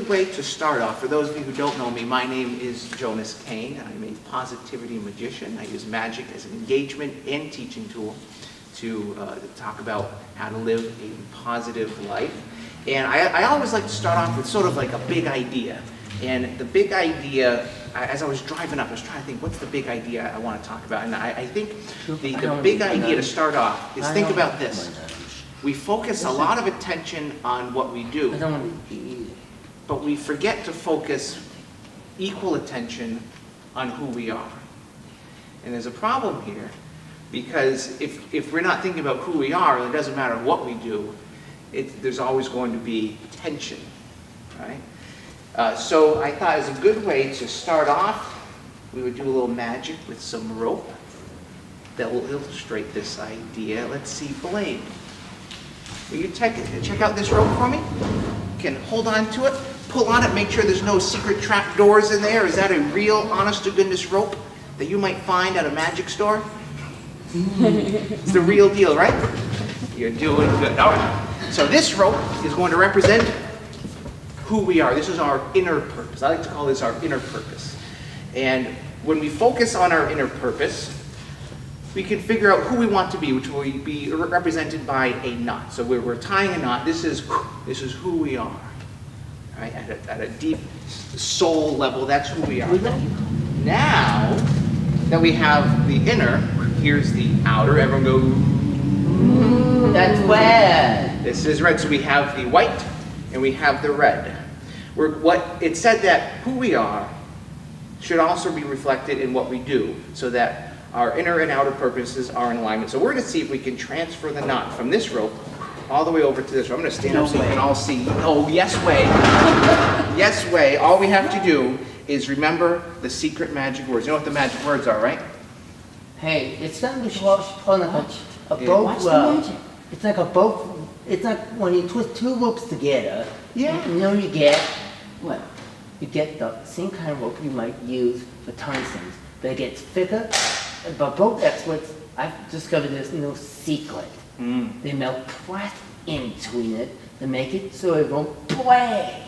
good way to start off. For those of you who don't know me, my name is Jonas Cain. I'm a positivity magician. I use magic as an engagement and teaching tool to talk about how to live a positive life. And I always like to start off with sort of like a big idea. And the big idea, as I was driving up, I was trying to think, what's the big idea I want to talk about? And I think the big idea to start off is think about this. We focus a lot of attention on what we do, but we forget to focus equal attention on who we are. And there's a problem here, because if we're not thinking about who we are, it doesn't matter what we do, there's always going to be tension, right? So I thought it was a good way to start off, we would do a little magic with some rope that will illustrate this idea. Let's see, Blaine, will you check out this rope for me? You can hold on to it, pull on it, make sure there's no secret trap doors in there. Is that a real, honest-to-goodness rope that you might find at a magic store? It's the real deal, right? You're doing good. All right. So this rope is going to represent who we are. This is our inner purpose. I like to call this our inner purpose. And when we focus on our inner purpose, we can figure out who we want to be, which will be represented by a knot. So we're tying a knot. This is who we are. Right? At a deep soul level, that's who we are. Now that we have the inner, here's the outer. Everyone go. That's red. This is red. So we have the white and we have the red. It said that who we are should also be reflected in what we do, so that our inner and outer purposes are in alignment. So we're going to see if we can transfer the knot from this rope all the way over to this rope. I'm going to stand up so you can all see. Oh, yes way. Yes way. All we have to do is remember the secret magic words. You know what the magic words are, right? Hey, it's not a boat. It's like a boat. It's like when you twist two ropes together. Yeah. You know, you get what? You get the same kind of rope you might use for tying things, but it gets thicker. But both experts, I've discovered there's no secret. They melt plastic in between it to make it so it won't break.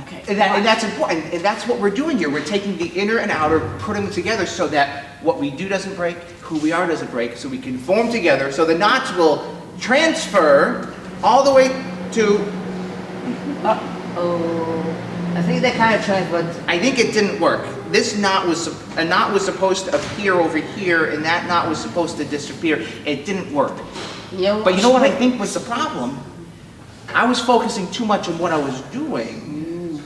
Okay. And that's important. And that's what we're doing here. We're taking the inner and outer, putting them together so that what we do doesn't break, who we are doesn't break, so we can form together, so the knots will transfer all the way to... I think that kind of transferred. I think it didn't work. This knot was supposed to appear over here, and that knot was supposed to disappear. It didn't work. But you know what I think was the problem? I was focusing too much on what I was doing.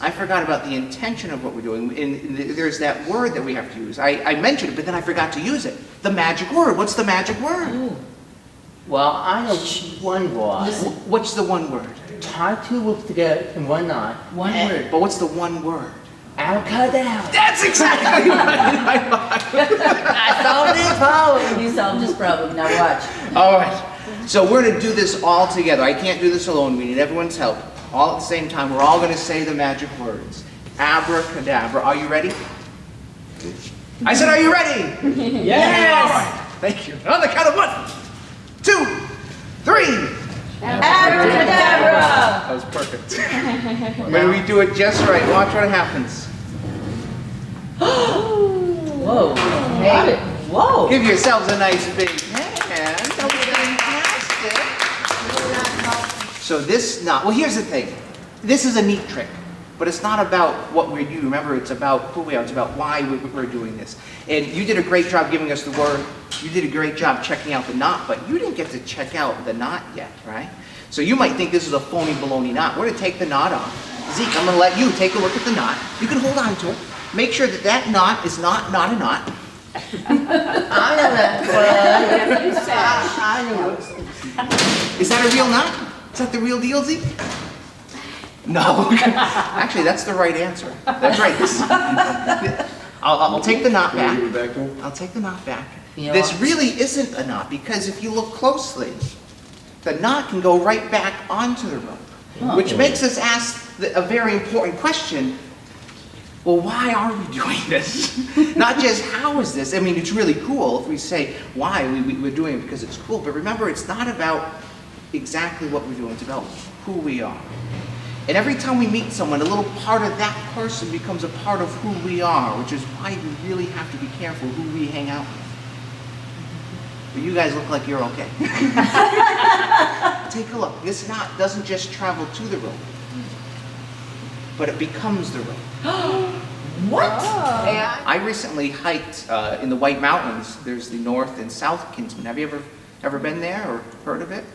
I forgot about the intention of what we're doing. And there's that word that we have to use. I mentioned it, but then I forgot to use it. The magic word. What's the magic word? Well, I know one word. What's the one word? Tie two ropes together in one knot. One word. But what's the one word? Abracadabra. That's exactly what I solved this problem. You solved this problem. Now watch. All right. So we're going to do this all together. I can't do this alone. We need everyone's help. All at the same time. We're all going to say the magic words. Abracadabra. Are you ready? I said, are you ready? Yes. All right. Thank you. On the count of 1, 2, 3. Abracadabra! That was perfect. When we do it just right, watch what happens. Whoa. Hey. Whoa. Give yourselves a nice big hand. That was fantastic. So this knot, well, here's the thing. This is a neat trick, but it's not about what we do. Remember, it's about who we are. It's about why we're doing this. And you did a great job giving us the word. You did a great job checking out the knot, but you didn't get to check out the knot yet, right? So you might think this is a phony baloney knot. We're going to take the knot off. Zeke, I'm going to let you take a look at the knot. You can hold on to it. Make sure that that knot is not a knot. I know that. I know. Is that a real knot? Is that the real deal, Zeke? No. Actually, that's the right answer. That's right. I'll take the knot back. I'll take the knot back. This really isn't a knot, because if you look closely, the knot can go right back onto the rope, which makes us ask a very important question. Well, why are we doing this? Not just how is this? I mean, it's really cool if we say why we're doing it because it's cool, but remember, it's not about exactly what we're doing, it's about who we are. And every time we meet someone, a little part of that person becomes a part of who we are, which is why we really have to be careful who we hang out with. But you guys look like you're okay. Take a look. This knot doesn't just travel to the rope, but it becomes the rope. What? I recently hiked in the White Mountains. There's the North and South Kinsman. Have you ever been there or heard of it?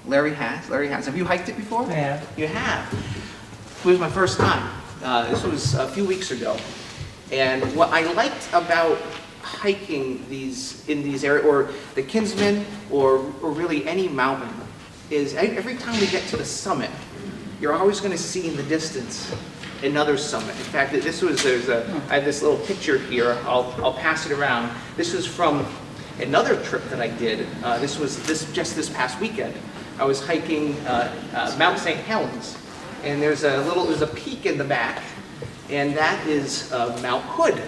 Larry has. Larry has. Have you hiked it before? I have. You have. It was my first time. This was a few weeks ago. And what I liked about hiking in these areas, or the Kinsman, or really any mountain, is every time we get to the summit, you're always going to see in the distance another summit. In fact, I have this little picture here. I'll pass it around. This was from another trip that I did. This was just this past weekend. I was hiking Mount St. Helens, and there's a peak in the back, and that is Mount Hood.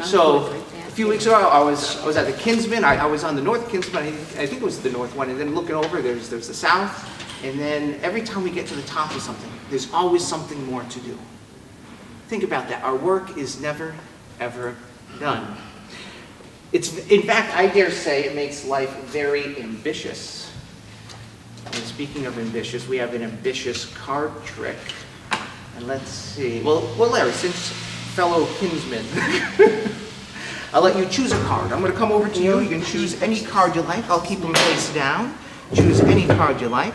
So a few weeks ago, I was at the Kinsman. I was on the North Kinsman. I think it was the North one, and then looking over, there's the South, and then every time we get to the top of something, there's always something more to do. Think about that. Our work is never, ever done. In fact, I dare say it makes life very ambitious. And speaking of ambitious, we have an ambitious card trick. And let's see. Well, Larry, since fellow kinsman, I'll let you choose a card. I'm going to come over to you. You can choose any card you like. I'll keep them face down. Choose any card you like.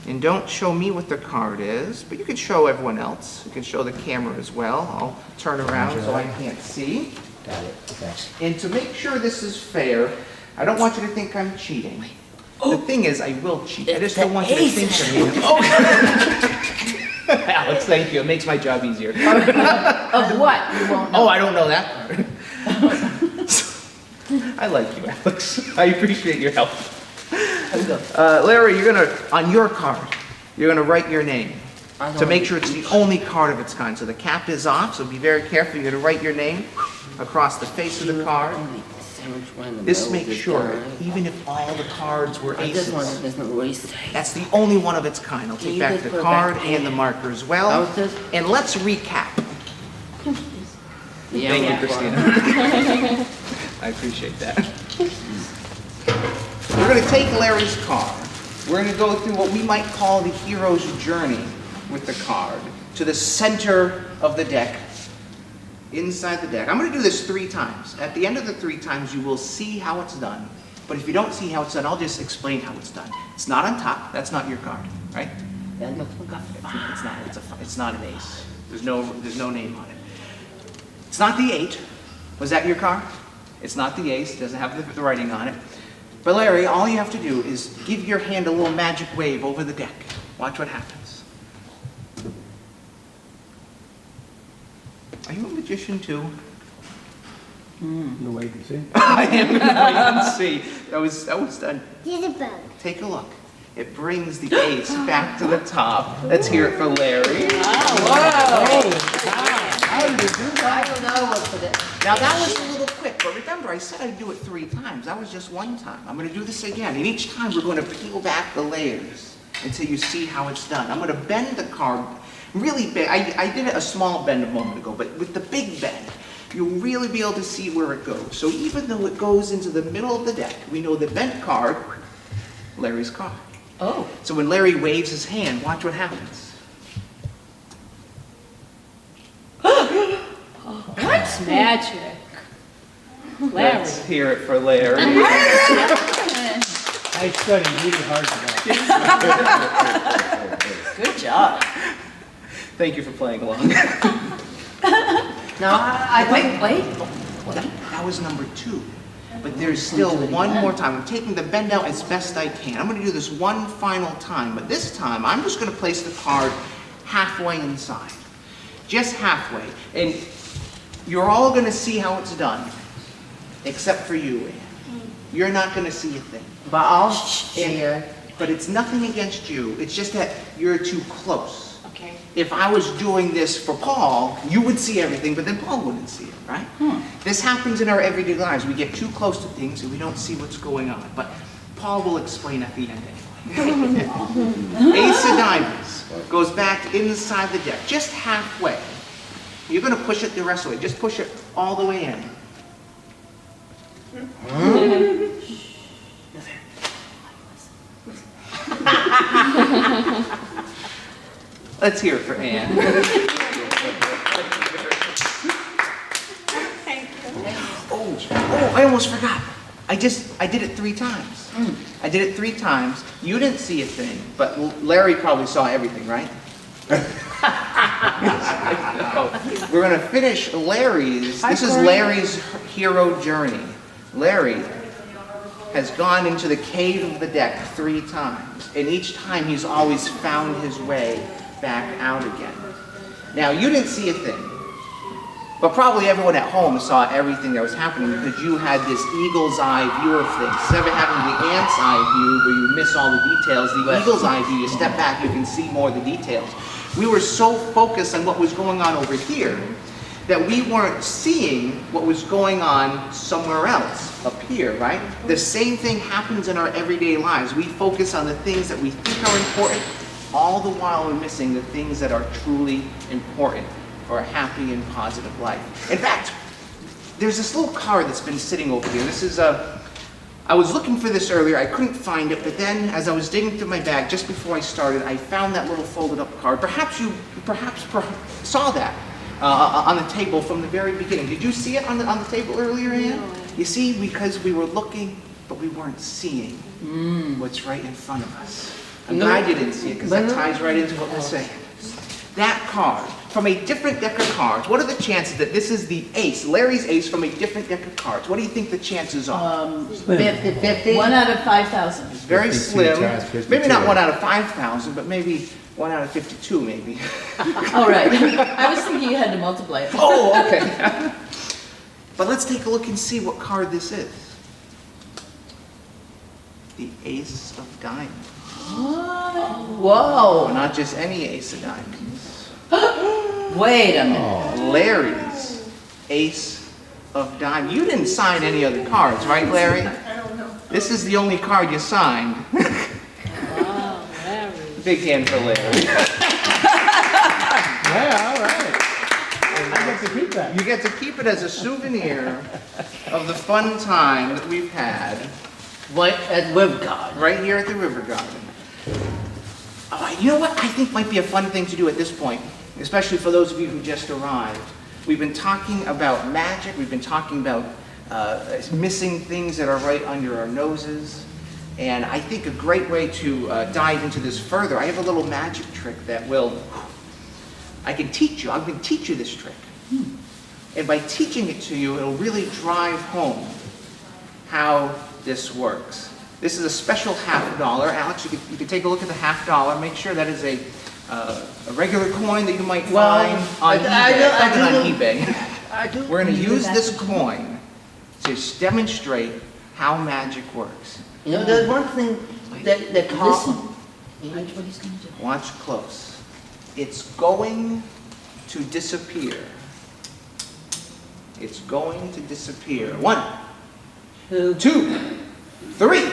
And don't show me what the card is, but you can show everyone else. You can show the camera as well. I'll turn around so I can't see. Got it. Okay. And to make sure this is fair, I don't want you to think I'm cheating. The thing is, I will cheat. I just don't want you to think I'm cheating. Oh. Alex, thank you. It makes my job easier. Of what? You won't know. Oh, I don't know that part. I like you, Alex. I appreciate your help. Larry, on your card, you're gonna write your name to make sure it's the only card of its kind. So the cap is off, so be very careful. You're gonna write your name across the face of the card. This makes sure, even if all the cards were aces, that's the only one of its kind. I'll take back the card and the marker as well. And let's recap. Thank you, Christina. I appreciate that. We're going to take Larry's card. We're going to go through what we might call the hero's journey with the card to the center of the deck, inside the deck. I'm going to do this 3 times. At the end of the 3 times, you will see how it's done. But if you don't see how it's done, I'll just explain how it's done. It's not on top. That's not your card, right? It's not an ace. There's no name on it. It's not the 8. Was that your card? It's not the ace. It doesn't have the writing on it. But Larry, all you have to do is give your hand a little magic wave over the deck. Watch what happens. Are you a magician too? No way to see. I am going to wait and see. That was done. Jitterbug. Take a look. It brings the ace back to the top. Let's hear it for Larry. How did you do that? I don't know what for this. Now that was a little quick, but remember I said I'd do it 3 times. That was just 1 time. I'm going to do this again. And each time we're going to peel back the layers until you see how it's done. I'm going to bend the card really big. I did a small bend a moment ago, but with the big bend, you'll really be able to see where it goes. So even though it goes into the middle of the deck, we know the bent card, Larry's card. Oh. So when Larry waves his hand, watch what happens. What? Magic. Larry. Let's hear it for Larry. I studied really hard for that. Good job. Thank you for playing along. Now, I think. Wait. Well, that was number 2. But there's still one more time. I'm taking the bend out as best I can. I'm going to do this one final time. But this time, I'm just going to place the card halfway inside. Just halfway. And you're all going to see how it's done. Except for you, Ann. You're not going to see a thing. But I'll share. But it's nothing against you. It's just that you're too close. Okay. If I was doing this for Paul, you would see everything, but then Paul wouldn't see it, right? This happens in our everyday lives. We get too close to things and we don't see what's going on. But Paul will explain at the end anyway. Ace of diamonds goes back inside the deck, just halfway. You're going to push it the rest of the way. Just push it all the way in. Let's hear it for Anne. Oh, I almost forgot. I did it 3 times. I did it 3 times. You didn't see a thing, but Larry probably saw everything, right? We're going to finish Larry's. This is Larry's hero journey. Larry has gone into the cave of the deck 3 times, and each time he's always found his way back out again. Now, you didn't see a thing, but probably everyone at home saw everything that was happening because you had this eagle's eye view of things. Instead of having the ant's eye view where you miss all the details, the eagle's eye view, you step back, you can see more of the details. We were so focused on what was going on over here that we weren't seeing what was going on somewhere else, up here, right? The same thing happens in our everyday lives. We focus on the things that we think are important, all the while we're missing the things that are truly important for a happy and positive life. In fact, there's this little card that's been sitting over here. This is I was looking for this earlier, I couldn't find it, but then as I was digging through my bag just before I started, I found that little folded up card. Perhaps you saw that on the table from the very beginning. Did you see it on the table earlier, Ann? No. You see, because we were looking, but we weren't seeing what's right in front of us. I'm glad you didn't see it, because that ties right into what we're saying. That card, from a different deck of cards, what are the chances that this is the ace, Larry's ace from a different deck of cards? What do you think the chances are? 50-50? 1 out of 5,000. It's very 52 slim. times 52. Maybe not 1 out of 5,000, but maybe 1 out of 52, maybe. All right. I was thinking you had to multiply it. Oh, okay. But let's take a look and see what card this is. The Ace of Diamonds. Whoa! Not just any Ace of Diamonds. Wait a minute. Larry's Ace of Diamonds. You didn't sign any other cards, right, Larry? I don't know. This is the only card you signed. Wow, Larry. Big hand for Larry. Yeah, all right. I get to keep that. You get to keep it as a souvenir of the fun time that we've had What at River Garden? right here at the River Garden. You know what I think might be a fun thing to do at this point, especially for those of you who just arrived. We've been talking about magic, we've been talking about missing things that are right under our noses, and I think a great way to dive into this further, I have a little magic trick that I can teach you, I'm going to teach you this trick. And by teaching it to you, it'll really drive home how this works. This is a special $50. Alex, you can take a look at the $50. Make sure that is a regular coin that you might find on eBay. We're going to use this coin to demonstrate how magic works. You know, there's one thing that costs. Watch what he's going to do. Watch close. It's going to disappear. It's going to disappear. 1, 2, 3.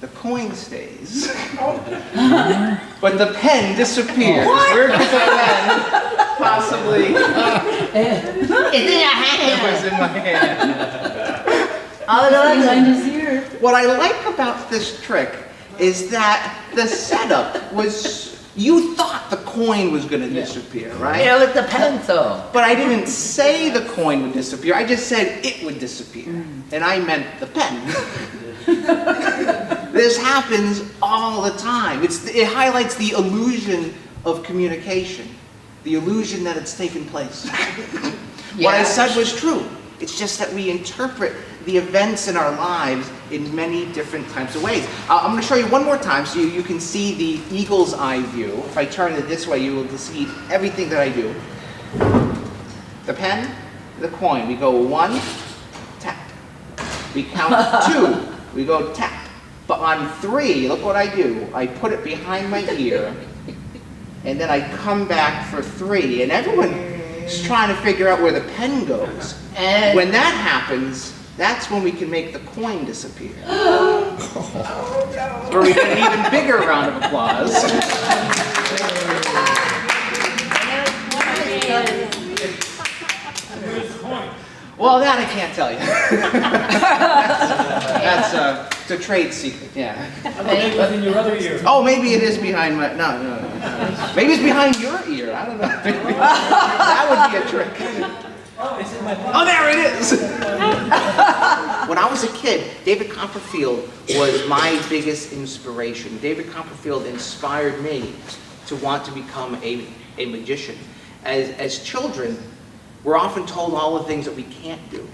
The coin stays, but the pen disappears. Where did the pen possibly? It's in your It hand. was in my hand. Oh, Behind no, his ear. What I like about this trick is that the setup was, you thought the coin was going to disappear, right? it was the pencil. But I didn't say the coin would disappear. I just said it would disappear. And I meant the pen. This happens all the time. It highlights the illusion of communication, the illusion that it's taken place. What I said was true. It's just that we interpret the events in our lives in many different types of ways. I'm going to show you one more time so you can see the eagle's eye view. If I turn it this way, you will see everything that I do. The pen, the coin. We go 1, tap. We count 2. We go tap. But on 3, look what I do. I put it behind my ear, and then I come back for 3. And everyone's trying to figure out where the pen goes. And When that happens, that's when we can make the coin disappear. Where we get an even bigger round of applause. Well, that I can't tell you. That's it's a trade secret, yeah. What's in your other ear? Oh, maybe it is behind my, no. Maybe it's behind your ear, I don't know. That would be a trick. Oh, it's in my pocket. Oh, there it is! When I was a kid, David Copperfield was my biggest inspiration. David Copperfield inspired me to want to become a magician. As children, we're often told all the things that we can't do.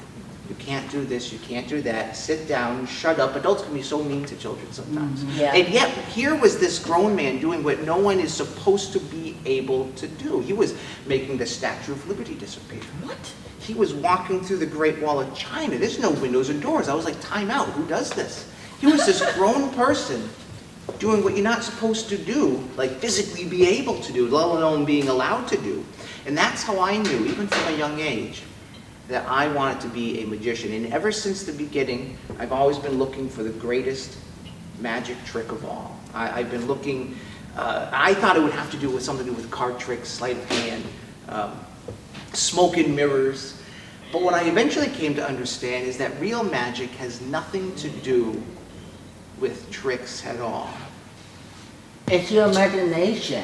You can't do this, you can't do that, sit down, shut up. Adults can be so mean to children sometimes. Yeah. And yet, here was this grown man doing what no one is supposed to be able to do. He was making the Statue of Liberty disappear. What? He was walking through the Great Wall of China. There's no windows or doors. I was like, time out, who does this? He was this grown person doing what you're not supposed to do, like physically be able to do, let alone being allowed to do. And that's how I knew, even from a young age, that I wanted to be a magician. And ever since the beginning, I've always been looking for the greatest magic trick of all. I've been looking, I thought it would have to do with something to do with card tricks, sleight of hand, smoke and mirrors. But what I eventually came to understand is that real magic has nothing to do with tricks at all. It's your imagination.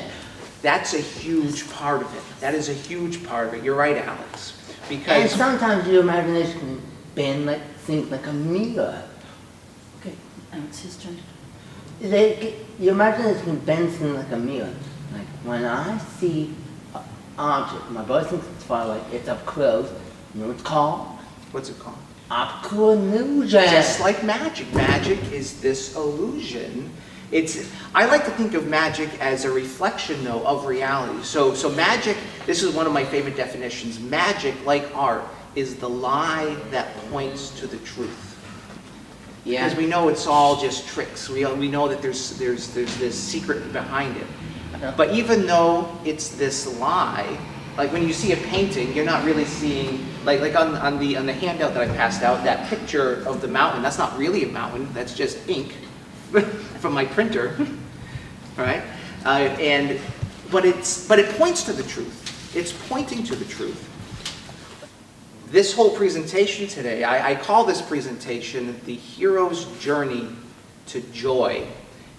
That's a huge part of it. That is a huge part of it. You're right, Alex. And Because sometimes your imagination can bend like things like a mirror. Okay, now it's his turn. Your imagination can bend things like a mirror. Like when I see an object, my brother thinks it's far away, it's up close. You know what it's called? what's it called? Optical illusion. Just like magic. Magic is this illusion. I like to think of magic as a reflection, though, of reality. So magic, this is one of my favorite definitions. Magic, like art, is the lie that points to the truth. Yeah. Because we know it's all just tricks. We know that there's this secret behind it. But even though it's this lie, like when you see a painting, you're not really seeing, like on the handout that I passed out, that picture of the mountain, that's not really a mountain, that's just ink from my printer, right? But it points to the truth. It's pointing to the truth. This whole presentation today, I call this presentation the hero's journey to joy.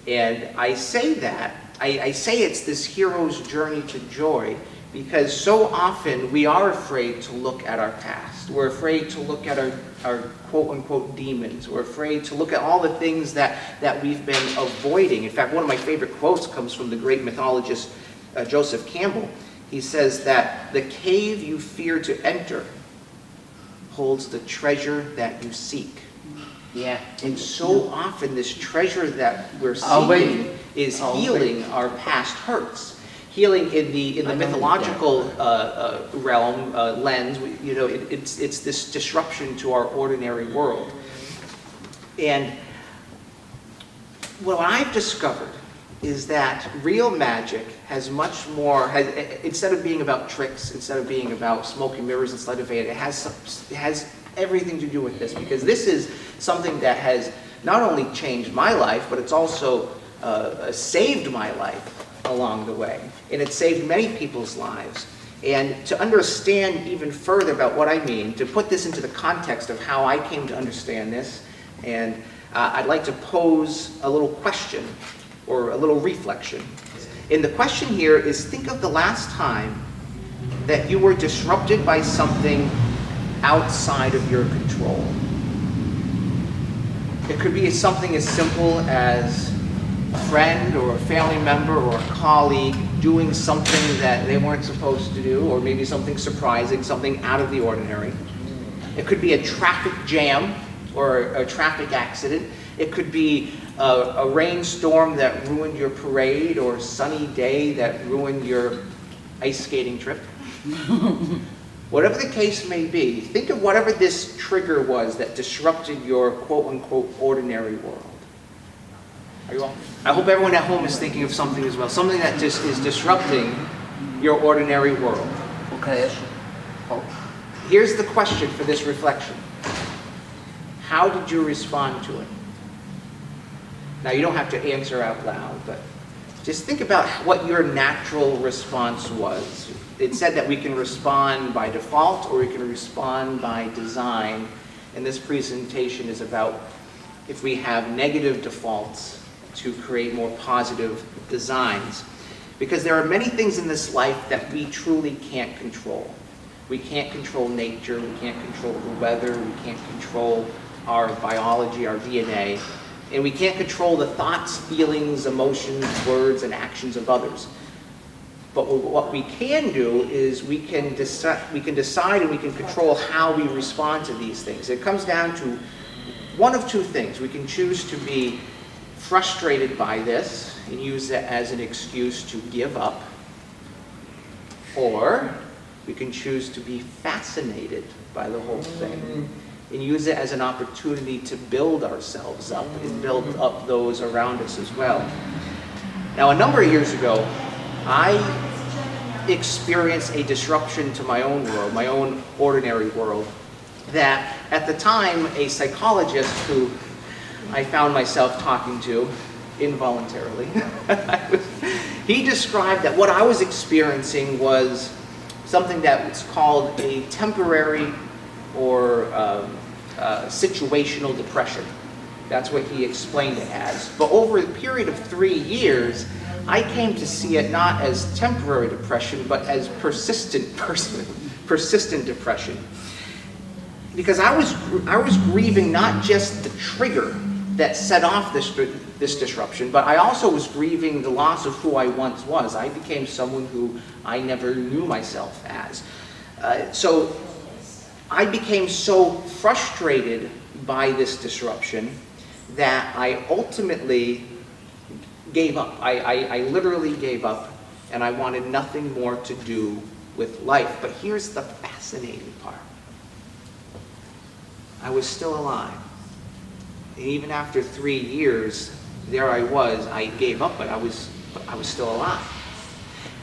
And I say that, I say it's this hero's journey to joy because so often we are afraid to look at our past. We're afraid to look at our quote-unquote demons. We're afraid to look at all the things that we've been avoiding. In fact, one of my favorite quotes comes from the great mythologist Joseph Campbell. He says that the cave you fear to enter holds the treasure that you seek. Yeah. And so often this treasure that we're seeking is healing our past hurts. Healing in the mythological realm, lens, it's this disruption to our ordinary world. And what I've discovered is that real magic has much more, instead of being about tricks, instead of being about smoke and mirrors and sleight of hand, it has everything to do with this, because this is something that has not only changed my life, but it's also saved my life along the way. And it saved many people's lives. And to understand even further about what I mean, to put this into the context of how I came to understand this, and I'd like to pose a little question or a little reflection. And the question here is, think of the last time that you were disrupted by something outside of your control. It could be something as simple as a friend or a family member or a colleague doing something that they weren't supposed to do, or maybe something surprising, something out of the ordinary. It could be a traffic jam or a traffic accident. It could be a rainstorm that ruined your parade, or a sunny day that ruined your ice skating trip. Whatever the case may be, think of whatever this trigger was that disrupted your quote-unquote ordinary world. Are you all? I hope everyone at home is thinking of something as well, something that just is disrupting your ordinary world. Okay. Oh. Here's the question for this reflection. How did you respond to it? Now, you don't have to answer out loud, but just think about what your natural response was. It said that we can respond by default or we can respond by design. And this presentation is about if we have negative defaults to create more positive designs. Because there are many things in this life that we truly can't control. We can't control nature, we can't control the weather, we can't control our biology, our DNA, and we can't control the thoughts, feelings, emotions, words, and actions of others. But what we can do is we can decide and we can control how we respond to these things. It comes down to one of two things. We can choose to be frustrated by this and use it as an excuse to give up, or we can choose to be fascinated by the whole thing and use it as an opportunity to build ourselves up and build up those around us as well. Now, a number of years ago, I experienced a disruption to my own world, my own ordinary world, that at the time, a psychologist who I found myself talking to involuntarily, he described that what I was experiencing was something that was called a temporary or situational depression. That's what he explained it as. But over a period of 3 years, I came to see it not as temporary depression, but as persistent depression. Because I was grieving not just the trigger that set off this disruption, but I also was grieving the loss of who I once was. I became someone who I never knew myself as. So I became so frustrated by this disruption that I ultimately gave up. I literally gave up, and I wanted nothing more to do with life. But here's the fascinating part. I was still alive. And even after 3 years, there I was. I gave up, but I was still alive.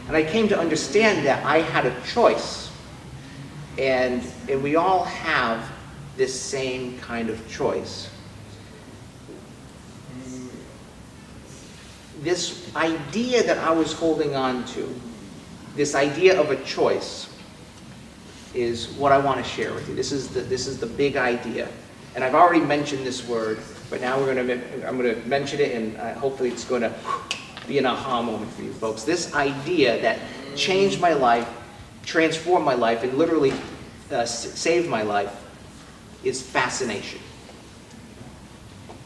And I came to understand that I had a choice. And we all have this same kind of choice. This idea that I was holding on to, this idea of a choice, is what I want to share with you. This is the big idea. And I've already mentioned this word, but now I'm going to mention it, and hopefully it's going to be an aha moment for you folks. This idea that changed my life, transformed my life, and literally saved my life is fascination.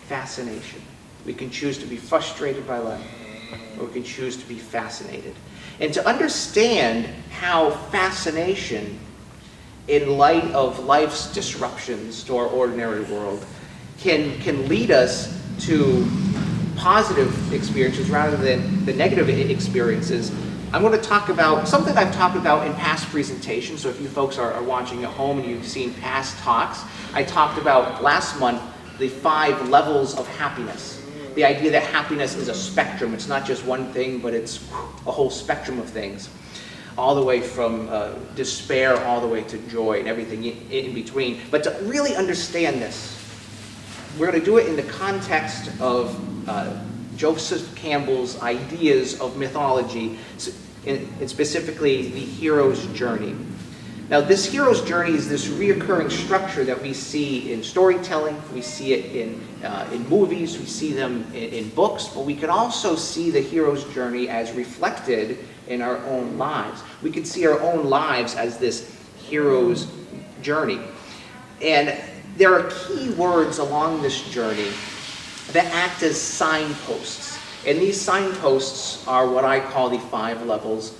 Fascination. We can choose to be frustrated by life, or we can choose to be fascinated. And to understand how fascination, in light of life's disruptions to our ordinary world, can lead us to positive experiences rather than the negative experiences, I'm going to talk about something I've talked about in past presentations. So if you folks are watching at home and you've seen past talks, I talked about last month the 5 levels of happiness. The idea that happiness is a spectrum. It's not just one thing, but it's a whole spectrum of things. All the way from despair all the way to joy and everything in between. But to really understand this, we're going to do it in the context of Joseph Campbell's ideas of mythology, and specifically the hero's journey. Now, this hero's journey is this reoccurring structure that we see in storytelling, we see it in movies, we see them in books, but we can also see the hero's journey as reflected in our own lives. We can see our own lives as this hero's journey. And there are key words along this journey that act as signposts. And these signposts are what I call the 5 levels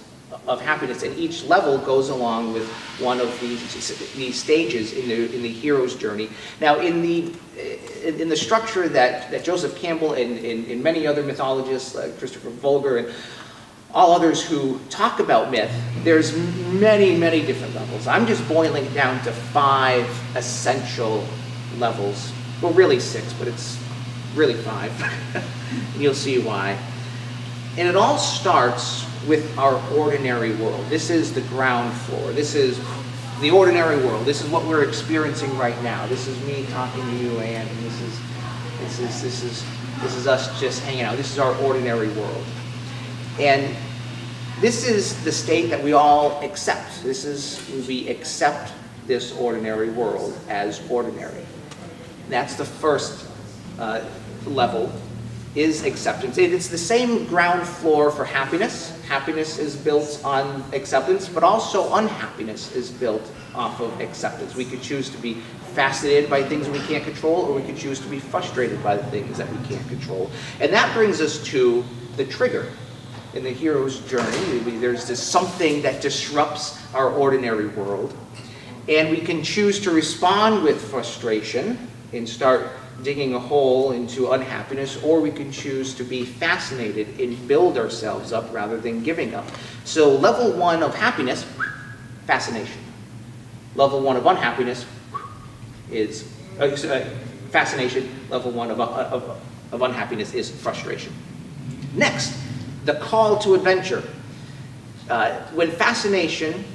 of happiness. And each level goes along with one of these stages in the hero's journey. Now, in the structure that Joseph Campbell and many other mythologists, like Christopher Vogler and all others who talk about myth, there's many, many different levels. I'm just boiling it down to 5 essential levels. Well, really 6, but it's really 5. You'll see why. And it all starts with our ordinary world. This is the ground floor. This is the ordinary world. This is what we're experiencing right now. This is me talking to you, Ann, and this is This is us just hanging out. This is our ordinary world. And this is the state that we all accept. We accept this ordinary world as ordinary. That's the first level, is acceptance. It's the same ground floor for happiness. Happiness is built on acceptance, but also unhappiness is built off of acceptance. We could choose to be fascinated by things we can't control, or we could choose to be frustrated by the things that we can't control. And that brings us to the trigger. In the hero's journey, there's this something that disrupts our ordinary world. And we can choose to respond with frustration and start digging a hole into unhappiness, or we can choose to be fascinated and build ourselves up rather than giving up. So level 1 of happiness, fascination. Level 1 of unhappiness is fascination. Level 1 of unhappiness is frustration. Next, the call to adventure. When fascination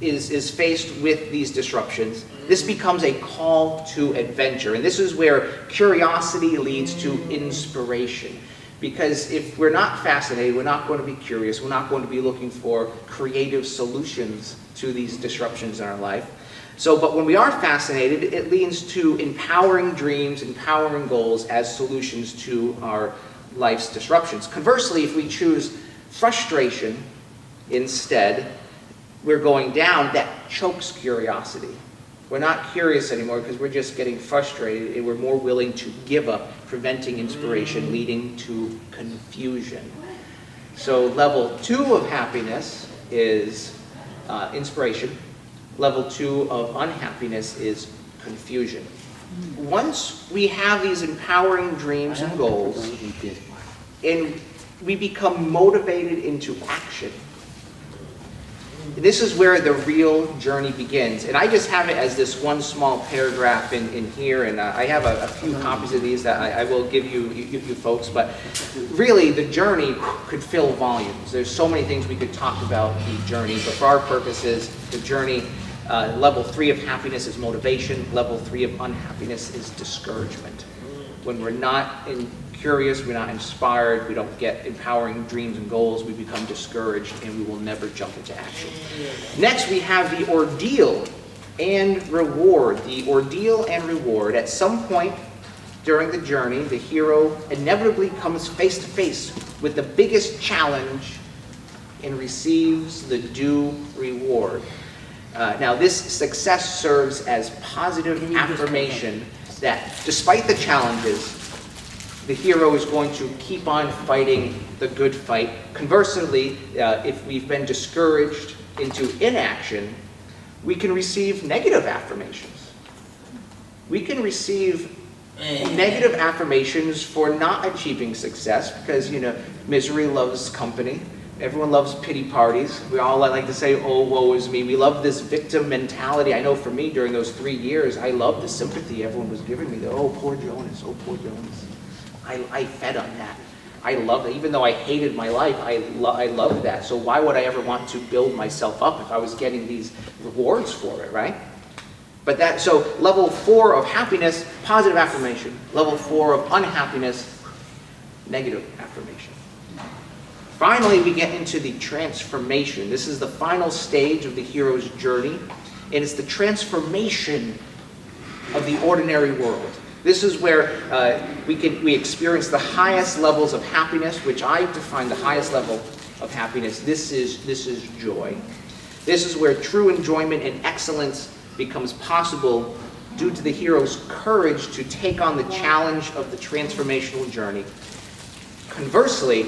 is faced with these disruptions, this becomes a call to adventure. And this is where curiosity leads to inspiration. Because if we're not fascinated, we're not going to be curious, we're not going to be looking for creative solutions to these disruptions in our life. But when we are fascinated, it leads to empowering dreams, empowering goals as solutions to our life's disruptions. Conversely, if we choose frustration instead, we're going down, that chokes curiosity. We're not curious anymore because we're just getting frustrated, and we're more willing to give up, preventing inspiration, leading to confusion. So level 2 of happiness is inspiration. Level 2 of unhappiness is confusion. Once we have these empowering dreams and goals, and we become motivated into action, this is where the real journey begins. And I just have it as this one small paragraph in here, and I have a few copies of these that I will give you folks, but really the journey could fill volumes. There's so many things we could talk about the journey, but for our purposes, the journey, level 3 of happiness is motivation, level 3 of unhappiness is discouragement. When we're not curious, we're not inspired, we don't get empowering dreams and goals, we become discouraged, and we will never jump into action. Next, we have the ordeal and reward. The ordeal and reward. At some point during the journey, the hero inevitably comes face to face with the biggest challenge and receives the due reward. Now, this success serves as positive affirmation that despite the challenges, the hero is going to keep on fighting the good fight. Conversely, if we've been discouraged into inaction, we can receive negative affirmations. We can receive negative affirmations for not achieving success because, misery loves company. Everyone loves pity parties. We all like to say, oh, woe is me. We love this victim mentality. I know for me, during those 3 years, I loved the sympathy everyone was giving me. Oh, poor Jonas. Oh, poor Jonas. I fed on that. I loved it. Even though I hated my life, I loved that. So why would I ever want to build myself up if I was getting these rewards for it, right? So level 4 of happiness, positive affirmation. Level 4 of unhappiness, negative affirmation. Finally, we get into the transformation. This is the final stage of the hero's journey, and it's the transformation of the ordinary world. This is where we experience the highest levels of happiness, which I define the highest level of happiness. This is joy. This is where true enjoyment and excellence becomes possible due to the hero's courage to take on the challenge of the transformational journey. Conversely,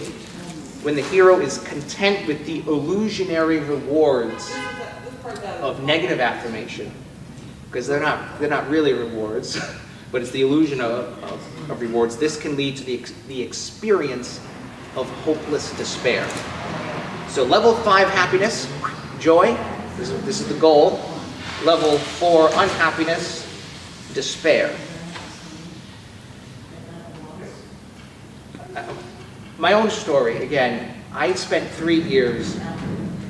when the hero is content with the illusionary rewards of negative affirmation, because they're not really rewards, but it's the illusion of rewards, this can lead to the experience of hopeless despair. So level 5 happiness, joy, this is the goal. Level 4 unhappiness, despair. My own story, again, I spent 3 years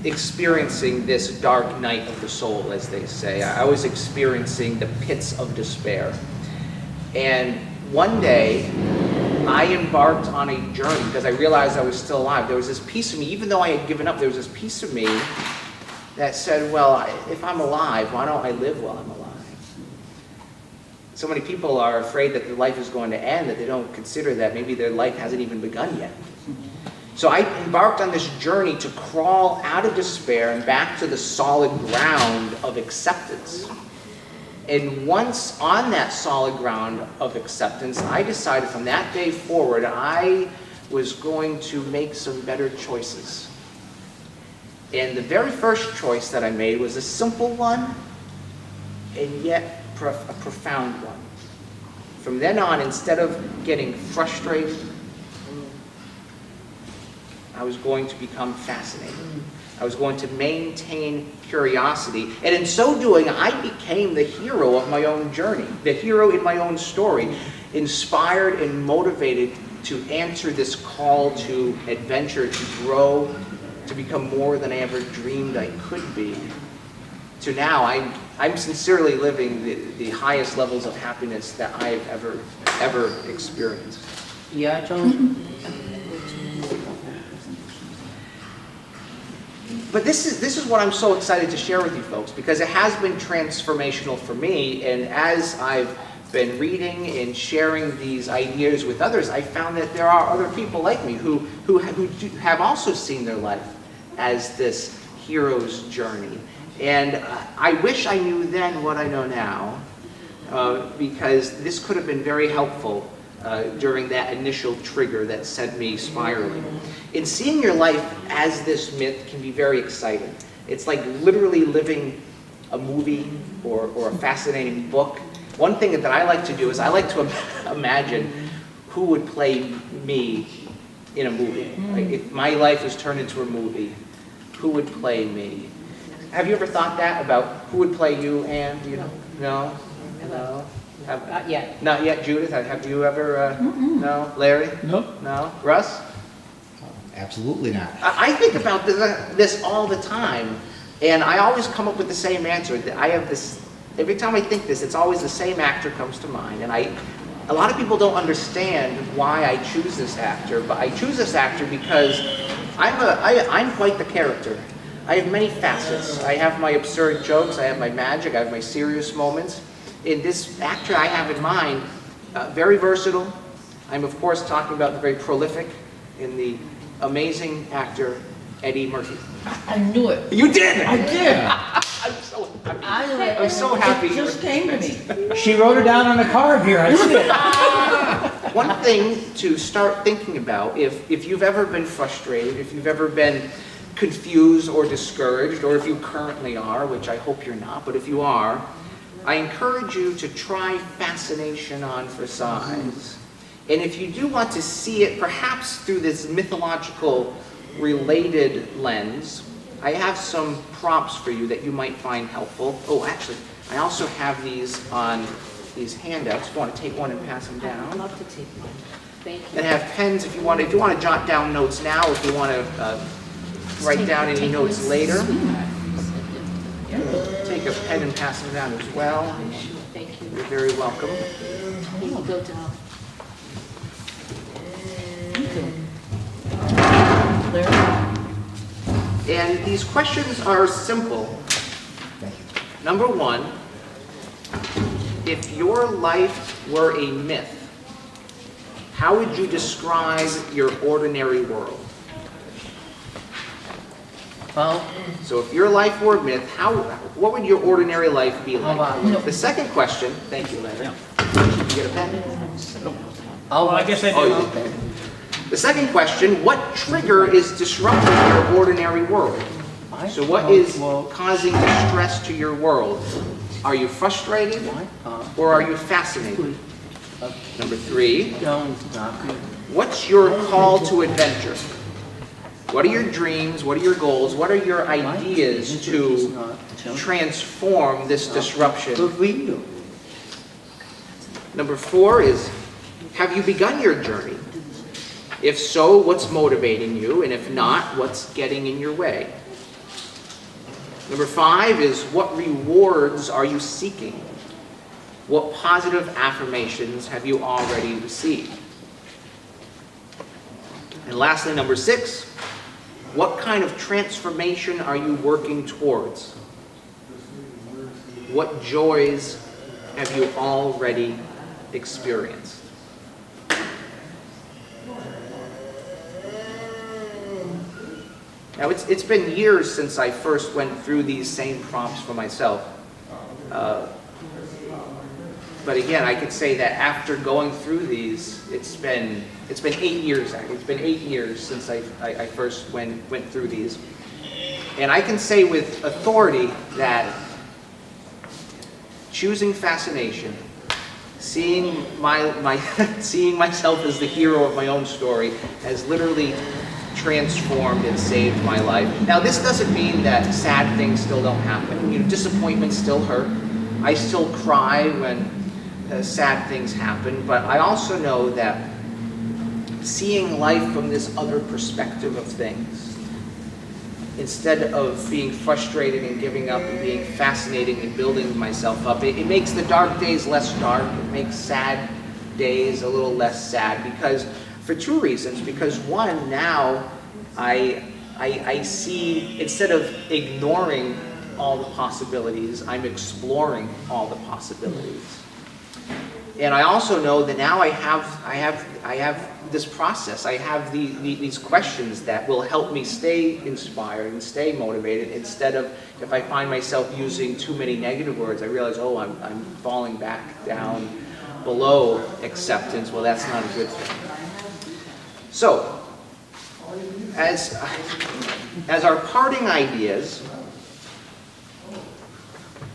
experiencing this dark night of the soul, as they say. I was experiencing the pits of despair. And one day, I embarked on a journey because I realized I was still alive. There was this piece of me, even though I had given up, there was this piece of me that said, well, if I'm alive, why don't I live while I'm alive? So many people are afraid that their life is going to end, that they don't consider that maybe their life hasn't even begun yet. So I embarked on this journey to crawl out of despair and back to the solid ground of acceptance. And once on that solid ground of acceptance, I decided from that day forward, I was going to make some better choices. And the very first choice that I made was a simple one, and yet a profound one. From then on, instead of getting frustrated, I was going to become fascinated. I was going to maintain curiosity. And in so doing, I became the hero of my own journey, the hero in my own story, inspired and motivated to answer this call to adventure, to grow, to become more than I ever dreamed I could be. To now, I'm sincerely living the highest levels of happiness that I've ever experienced. Yeah, John? But this is what I'm so excited to share with you folks, because it has been transformational for me, and as I've been reading and sharing these ideas with others, I found that there are other people like me who have also seen their life as this hero's journey. And I wish I knew then what I know now, because this could have been very helpful during that initial trigger that sent me spiraling. And seeing your life as this myth can be very exciting. It's like literally living a movie or a fascinating book. One thing that I like to do is I like to imagine who would play me in a movie. Like if my life was turned into a movie, who would play me? Have you ever thought that about who would play you, Anne? Do you know? No? No? Not yet. Not yet, Judith? Have you ever, no? Larry? Nope. No? Russ? Absolutely not. I think about this all the time, and I always come up with the same answer. I have this, every time I think this, it's always the same actor comes to mind, and a lot of people don't understand why I choose this actor, but I choose this actor because I'm quite the character. I have many facets. I have my absurd jokes, I have my magic, I have my serious moments. In this actor I have in mind, very versatile. I'm of course talking about the very prolific and the amazing actor, Eddie Murphy. I knew it. You did! I did. I'm so happy. I'm so happy. It just came to me. She wrote it down on a card here. I see it. One thing to start thinking about, if you've ever been frustrated, if you've ever been confused or discouraged, or if you currently are, which I hope you're not, but if you are, I encourage you to try Fascination on for size. And if you do want to see it perhaps through this mythological related lens, I have some prompts for you that you might find helpful. Oh, actually, I also have these on these handouts. If you want to take one and pass them down. I'd love to take one. Thank you. And have pens if you want to jot down notes now, if you want to write down any notes later. Take a pen and pass them down as well. Thank you. You're very welcome. You can go to. Larry? And these questions are simple. Thank you. Number one, if your life were a myth, how would you describe your ordinary world? Well, So if your life were a myth, what would your ordinary life be how like? about, The second question, thank you, Larry. Did you get a pen? oh, Well, I guess I Oh, did. you did. The second question, what trigger is disrupting your ordinary world? So what is causing distress to your world? Are you frustrated or are you fascinated? Number three, Jones not good. what's your call to adventure? What are your dreams? What are your goals? What are your ideas to transform this disruption? Good for you. Number four is, have you begun your journey? If so, what's motivating you? And if not, what's getting in your way? Number five is, what rewards are you seeking? What positive affirmations have you already received? And lastly, number 6, what kind of transformation are you working towards? What joys have you already experienced? Now, it's been years since I first went through these same prompts for myself. But again, I could say that after going through these, it's been 8 years. Actually. It's been 8 years since I first went through these, and I can say with authority that choosing fascination, seeing seeing myself as the hero of my own story, has literally transformed and saved my life. Now, this doesn't mean that sad things still don't happen. You know, disappointments still hurt. I still cry when sad things happen, but I also know that seeing life from this other perspective of things, instead of being frustrated and giving up and being fascinated and building myself up, it makes the dark days less dark. It makes sad days a little less sad, because for 2 reasons. Because one, now I see, instead of ignoring all the possibilities, I'm exploring all the possibilities. And I also know that now I have this process. I have these questions that will help me stay inspired and stay motivated, instead of, if I find myself using too many negative words, I realize, oh, I'm falling back down below acceptance. Well, that's not a good thing. So, as our parting ideas,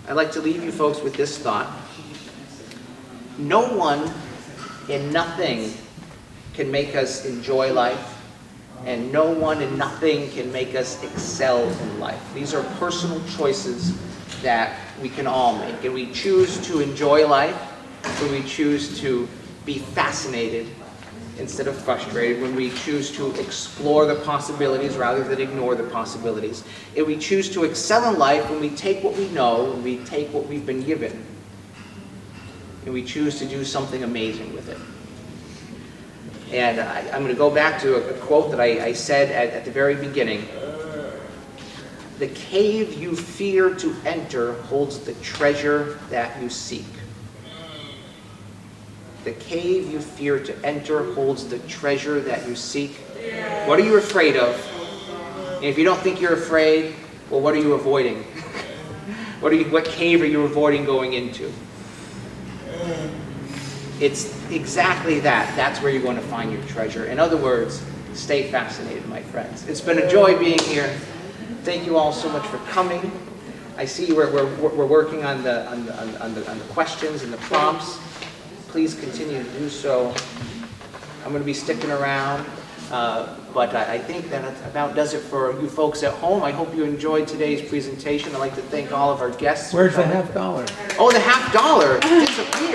I'd like to leave you folks with this thought. No one and nothing can make us enjoy life, and no one and nothing can make us excel in life. These are personal choices that we can all make, and we choose to enjoy life when we choose to be fascinated instead of frustrated, when we choose to explore the possibilities rather than ignore the possibilities, and we choose to excel in life when we take what we know, when we take what we've been given, and we choose to do something amazing with it. And I'm going to go back to a quote that I said at the very beginning. The cave you fear to enter holds the treasure that you seek. The cave you fear to enter holds the treasure that you seek. What are you afraid of? And if you don't think you're afraid, well, what are you avoiding? What cave are you avoiding going into? It's exactly that. That's where you're going to find your treasure. In other words, stay fascinated, my friends. It's been a joy being here. Thank you all so much for coming. I see we're working on the questions and the prompts. Please continue to do so. I'm going to be sticking around, but I think that about does it for you folks at home. I hope you enjoyed today's presentation. I'd like to thank all of our guests. Where's the $50? Oh, the $50 disappeared.